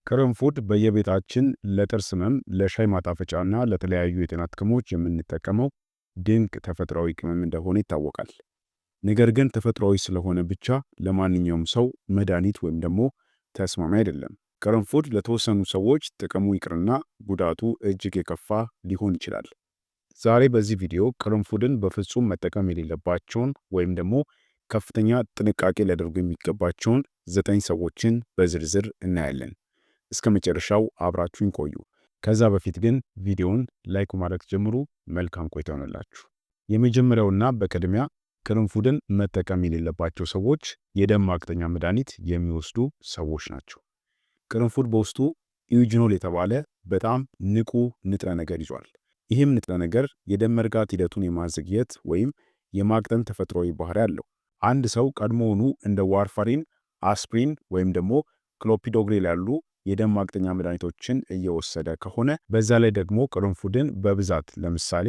ቅርንፉድ በየቤታችን ለጥርስ ህመም፣ ለሻይ ማጣፈጫና ለተለያዩ የጤና ጥቅሞች የምንጠቀመው ድንቅ ተፈጥሯዊ ቅመም እንደሆነ ይታወቃል። ነገር ግን ተፈጥሯዊ ስለሆነ ብቻ ለማንኛውም ሰው መድኃኒት ወይም ደግሞ ተስማሚ አይደለም። ቅርንፉድ ለተወሰኑ ሰዎች ጥቅሙ ይቅርና ጉዳቱ እጅግ የከፋ ሊሆን ይችላል። ዛሬ በዚህ ቪዲዮ ቅርንፉድን በፍጹም መጠቀም የሌለባቸውን ወይም ደግሞ ከፍተኛ ጥንቃቄ ሊያደርጉ የሚገባቸውን 9 ሰዎችን በዝርዝር እናያለን። እስከ መጨረሻው አብራችሁኝ ቆዩ። ከዛ በፊት ግን ቪዲዮውን ላይክ ማድረግ ጀምሩ። መልካም ቆይታ ይሆንላችሁ። የመጀመሪያውና በቅድሚያ ቅርንፉድን መጠቀም የሌለባቸው ሰዎች የደም ማቅጠኛ መድኃኒት የሚወስዱ ሰዎች ናቸው። ቅርንፉድ በውስጡ ኢዩጂኖል የተባለ በጣም ንቁ ንጥረ ነገር ይዟል። ይህም ንጥረ ነገር የደም መርጋት ሂደቱን የማዘግየት ወይም የማቅጠን ተፈጥሯዊ ባህሪ አለው። አንድ ሰው ቀድሞውኑ እንደ ዋርፋሪን፣ አስፕሪን ወይም ደግሞ ክሎፒዶግሬል ያሉ የደም ማቅጠኛ መድኃኒቶችን እየወሰደ ከሆነ በዛ ላይ ደግሞ ቅርንፉድን በብዛት ለምሳሌ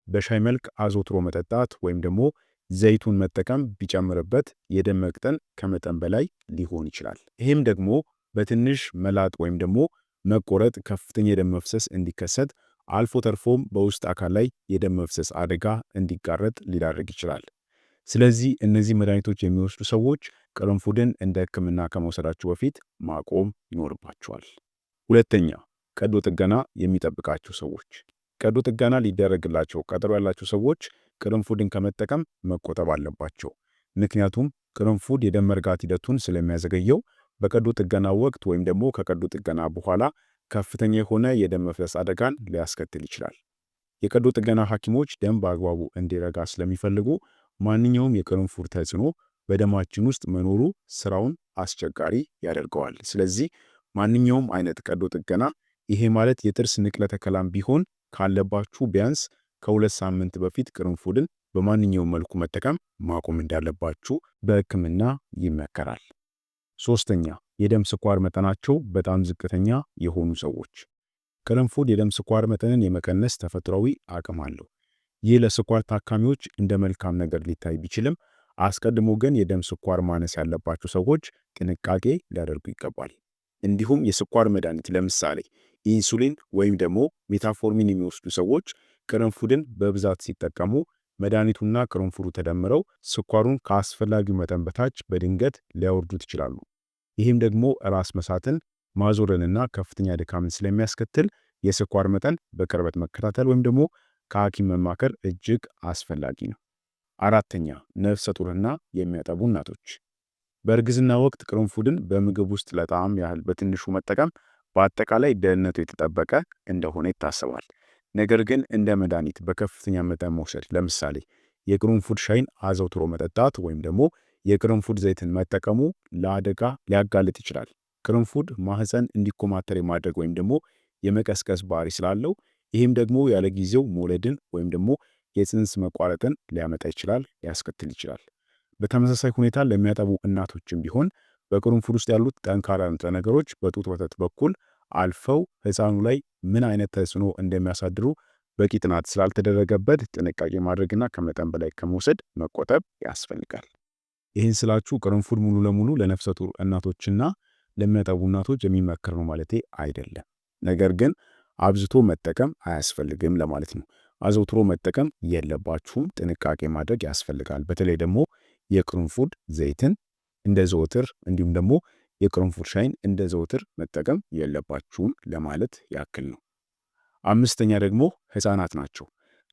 በሻይ መልክ አዘውትሮ መጠጣት ወይም ደግሞ ዘይቱን መጠቀም ቢጨምርበት የደም መቅጠን ከመጠን በላይ ሊሆን ይችላል። ይህም ደግሞ በትንሽ መላጥ ወይም ደግሞ መቆረጥ ከፍተኛ የደም መፍሰስ እንዲከሰት አልፎ ተርፎም በውስጥ አካል ላይ የደም መፍሰስ አደጋ እንዲጋረጥ ሊዳርግ ይችላል። ስለዚህ እነዚህ መድኃኒቶች የሚወስዱ ሰዎች ቅርንፉድን እንደ ሕክምና ከመውሰዳቸው በፊት ማቆም ይኖርባቸዋል። ሁለተኛ፣ ቀዶ ጥገና የሚጠብቃቸው ሰዎች። ቀዶ ጥገና ሊደረግላቸው ቀጠሮ ያላቸው ሰዎች ቅርንፉድን ከመጠቀም መቆጠብ አለባቸው። ምክንያቱም ቅርንፉድ የደም መርጋት ሂደቱን ስለሚያዘገየው በቀዶ ጥገና ወቅት ወይም ደግሞ ከቀዶ ጥገና በኋላ ከፍተኛ የሆነ የደም መፍሰስ አደጋን ሊያስከትል ይችላል። የቀዶ ጥገና ሐኪሞች ደም በአግባቡ እንዲረጋ ስለሚፈልጉ ማንኛውም የቅርንፉድ ተጽዕኖ በደማችን ውስጥ መኖሩ ስራውን አስቸጋሪ ያደርገዋል። ስለዚህ ማንኛውም አይነት ቀዶ ጥገና ይሄ ማለት የጥርስ ንቅለ ተከላም ቢሆን ካለባችሁ ቢያንስ ከ2 ሳምንት በፊት ቅርንፉድን በማንኛውም መልኩ መጠቀም ማቆም እንዳለባችሁ በሕክምና ይመከራል። ሶስተኛ፣ የደም ስኳር መጠናቸው በጣም ዝቅተኛ የሆኑ ሰዎች። ቅርንፉድ የደም ስኳር መጠንን የመቀነስ ተፈጥሯዊ አቅም አለው። ይህ ለስኳር ታካሚዎች እንደ መልካም ነገር ሊታይ ቢችልም አስቀድሞ ግን የደም ስኳር ማነስ ያለባቸው ሰዎች ጥንቃቄ ሊያደርጉ ይገባል። እንዲሁም የስኳር መድኃኒት ለምሳሌ ኢንሱሊን ወይም ደግሞ ሜታፎርሚን የሚወስዱ ሰዎች ቅርንፉድን በብዛት ሲጠቀሙ መድኃኒቱና ቅርንፉዱ ተደምረው ስኳሩን ከአስፈላጊው መጠን በታች በድንገት ሊያወርዱት ይችላሉ። ይህም ደግሞ ራስ መሳትን፣ ማዞርንና ከፍተኛ ድካምን ስለሚያስከትል የስኳር መጠን በቅርበት መከታተል ወይም ደግሞ ከሐኪም መማከር እጅግ አስፈላጊ ነው። አራተኛ፣ ነፍሰ ጡርና የሚያጠቡ እናቶች። በእርግዝና ወቅት ቅርንፉድን በምግብ ውስጥ ለጣዕም ያህል በትንሹ መጠቀም በአጠቃላይ ደህንነቱ የተጠበቀ እንደሆነ ይታሰባል። ነገር ግን እንደ መድኃኒት በከፍተኛ መጠን መውሰድ ለምሳሌ የቅርንፉድ ሻይን አዘውትሮ መጠጣት ወይም ደግሞ የቅርንፉድ ዘይትን መጠቀሙ ለአደጋ ሊያጋልጥ ይችላል። ቅርንፉድ ማህፀን እንዲኮማተር የማድረግ ወይም ደግሞ የመቀስቀስ ባህሪ ስላለው ይህም ደግሞ ያለ ጊዜው መውለድን ወይም ደግሞ የፅንስ መቋረጥን ሊያመጣ ይችላል፣ ሊያስከትል ይችላል። በተመሳሳይ ሁኔታ ለሚያጠቡ እናቶችም ቢሆን በቅርንፉድ ውስጥ ያሉት ጠንካራ ንጥረ ነገሮች በጡት ወተት በኩል አልፈው ህፃኑ ላይ ምን አይነት ተጽዕኖ እንደሚያሳድሩ በቂ ጥናት ስላልተደረገበት ጥንቃቄ ማድረግና ከመጠን በላይ ከመውሰድ መቆጠብ ያስፈልጋል። ይህን ስላችሁ ቅርንፉድ ሙሉ ለሙሉ ለነፍሰ ጡር እናቶችና ለሚያጠቡ እናቶች የሚመከር ነው ማለቴ አይደለም። ነገር ግን አብዝቶ መጠቀም አያስፈልግም ለማለት ነው። አዘውትሮ መጠቀም የለባችሁም፣ ጥንቃቄ ማድረግ ያስፈልጋል። በተለይ ደግሞ የቅርንፉድ ዘይትን እንደ ዘወትር እንዲሁም ደግሞ የቅርንፉድ ሻይን እንደ ዘወትር መጠቀም የለባችሁም ለማለት ያክል ነው። አምስተኛ ደግሞ ህፃናት ናቸው።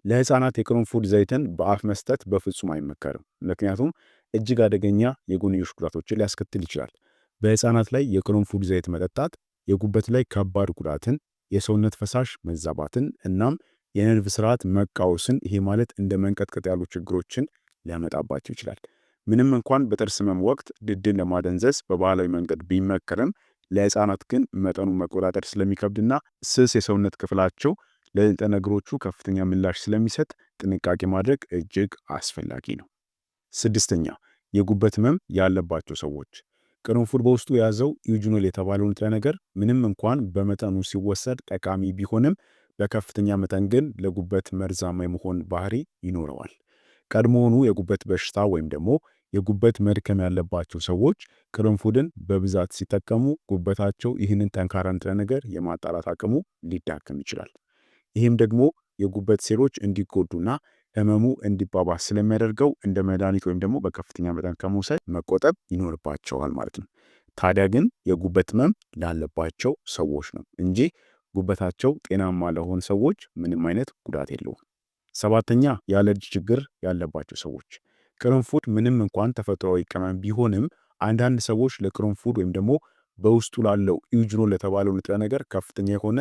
ለህፃናት የቅርንፉድ ዘይትን በአፍ መስጠት በፍጹም አይመከርም። ምክንያቱም እጅግ አደገኛ የጎንዮሽ ጉዳቶችን ሊያስከትል ይችላል። በህፃናት ላይ የቅርንፉድ ዘይት መጠጣት የጉበት ላይ ከባድ ጉዳትን፣ የሰውነት ፈሳሽ መዛባትን እናም የነርቭ ስርዓት መቃወስን ይሄ ማለት እንደ መንቀጥቀጥ ያሉ ችግሮችን ሊያመጣባቸው ይችላል። ምንም እንኳን በጥርስ ህመም ወቅት ድድን ለማደንዘዝ በባህላዊ መንገድ ቢመከርም ለህፃናት ግን መጠኑን መቆጣጠር ስለሚከብድና ስስ የሰውነት ክፍላቸው ለንጥረ ነገሮቹ ከፍተኛ ምላሽ ስለሚሰጥ ጥንቃቄ ማድረግ እጅግ አስፈላጊ ነው። ስድስተኛ፣ የጉበት ህመም ያለባቸው ሰዎች። ቅርንፉድ በውስጡ የያዘው ኢዩጂኖል የተባለው ንጥረ ነገር ምንም እንኳን በመጠኑ ሲወሰድ ጠቃሚ ቢሆንም በከፍተኛ መጠን ግን ለጉበት መርዛማ የመሆን ባህሪ ይኖረዋል። ቀድሞውኑ የጉበት በሽታ ወይም ደግሞ የጉበት መድከም ያለባቸው ሰዎች ቅርንፉድን በብዛት ሲጠቀሙ ጉበታቸው ይህንን ጠንካራ ንጥረ ነገር የማጣራት አቅሙ ሊዳከም ይችላል። ይህም ደግሞ የጉበት ሴሎች እንዲጎዱና ህመሙ እንዲባባስ ስለሚያደርገው እንደ መድኃኒት ወይም ደግሞ በከፍተኛ መጠን ከመውሰድ መቆጠብ ይኖርባቸዋል ማለት ነው። ታዲያ ግን የጉበት ህመም ላለባቸው ሰዎች ነው እንጂ ጉበታቸው ጤናማ ለሆኑ ሰዎች ምንም አይነት ጉዳት የለውም። ሰባተኛ የአለርጂ ችግር ያለባቸው ሰዎች። ቅርንፉድ ምንም እንኳን ተፈጥሯዊ ቅመም ቢሆንም አንዳንድ ሰዎች ለቅርንፉድ ወይም ደግሞ በውስጡ ላለው ኢዩጅኖል ለተባለው ንጥረ ነገር ከፍተኛ የሆነ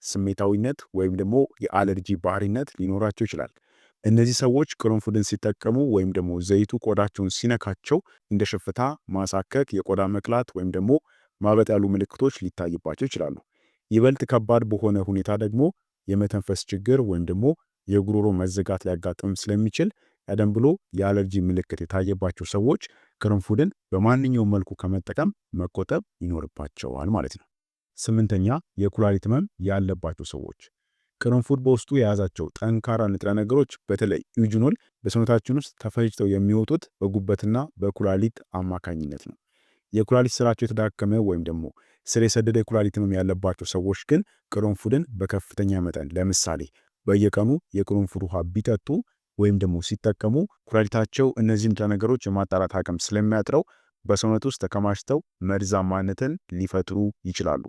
ስሜታዊነት ወይም ደግሞ የአለርጂ ባህሪነት ሊኖራቸው ይችላል። እነዚህ ሰዎች ቅርንፉድን ሲጠቀሙ ወይም ደግሞ ዘይቱ ቆዳቸውን ሲነካቸው እንደ ሽፍታ፣ ማሳከክ፣ የቆዳ መቅላት ወይም ደግሞ ማበጥ ያሉ ምልክቶች ሊታይባቸው ይችላሉ። ይበልጥ ከባድ በሆነ ሁኔታ ደግሞ የመተንፈስ ችግር ወይም ደግሞ የጉሮሮ መዘጋት ሊያጋጥም ስለሚችል ቀደም ብሎ የአለርጂ ምልክት የታየባቸው ሰዎች ቅርንፉድን በማንኛውም መልኩ ከመጠቀም መቆጠብ ይኖርባቸዋል ማለት ነው። ስምንተኛ የኩላሊት ህመም ያለባቸው ሰዎች። ቅርንፉድ በውስጡ የያዛቸው ጠንካራ ንጥረ ነገሮች በተለይ ኢዩጅኖል በሰውነታችን ውስጥ ተፈጭተው የሚወጡት በጉበትና በኩላሊት አማካኝነት ነው። የኩላሊት ስራቸው የተዳከመ ወይም ደግሞ ስር የሰደደ የኩላሊት ህመም ያለባቸው ሰዎች ግን ቅርንፉድን በከፍተኛ መጠን ለምሳሌ በየቀኑ የቅርንፉድ ውሃ ቢጠጡ ወይም ደግሞ ሲጠቀሙ ኩላሊታቸው እነዚህ ንጥረ ነገሮች የማጣራት አቅም ስለሚያጥረው በሰውነት ውስጥ ተከማችተው መርዛማነትን ሊፈጥሩ ይችላሉ።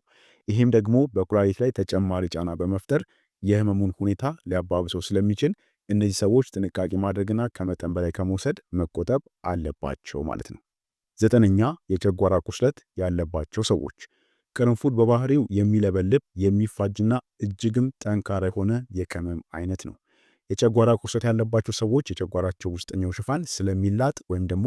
ይህም ደግሞ በኩላሊት ላይ ተጨማሪ ጫና በመፍጠር የህመሙን ሁኔታ ሊያባብሰው ስለሚችል እነዚህ ሰዎች ጥንቃቄ ማድረግና ከመጠን በላይ ከመውሰድ መቆጠብ አለባቸው ማለት ነው። ዘጠነኛ የጨጓራ ቁስለት ያለባቸው ሰዎች። ቅርንፉድ በባህሪው የሚለበልብ የሚፋጅና እጅግም ጠንካራ የሆነ የቅመም አይነት ነው። የጨጓራ ቁስለት ያለባቸው ሰዎች የጨጓራቸው ውስጠኛው ሽፋን ስለሚላጥ ወይም ደግሞ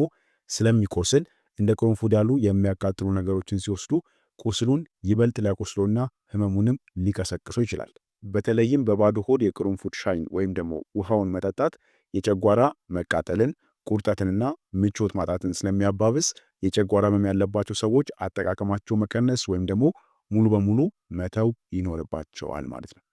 ስለሚቆስል እንደ ቅርንፉድ ያሉ የሚያቃጥሉ ነገሮችን ሲወስዱ ቁስሉን ይበልጥ ሊያቆስሎና ህመሙንም ሊቀሰቅሶ ይችላል። በተለይም በባዶ ሆድ የቅርንፉድ ሻይን ወይም ደግሞ ውሃውን መጠጣት የጨጓራ መቃጠልን፣ ቁርጠትንና ምቾት ማጣትን ስለሚያባብስ የጨጓራ ህመም ያለባቸው ሰዎች አጠቃቀማቸው መቀነስ ወይም ደግሞ ሙሉ በሙሉ መተው ይኖርባቸዋል ማለት ነው።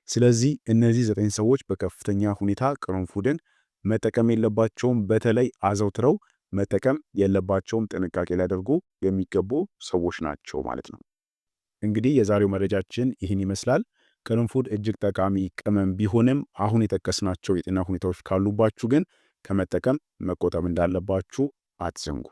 ስለዚህ እነዚህ 9 ሰዎች በከፍተኛ ሁኔታ ቅርንፉድን መጠቀም የለባቸውም። በተለይ አዘውትረው መጠቀም የለባቸውም። ጥንቃቄ ሊያደርጉ የሚገቡ ሰዎች ናቸው ማለት ነው። እንግዲህ የዛሬው መረጃችን ይህን ይመስላል። ቅርንፉድ እጅግ ጠቃሚ ቅመም ቢሆንም አሁን የጠቀስናቸው የጤና ሁኔታዎች ካሉባችሁ ግን ከመጠቀም መቆጠብ እንዳለባችሁ አትዘንጉ።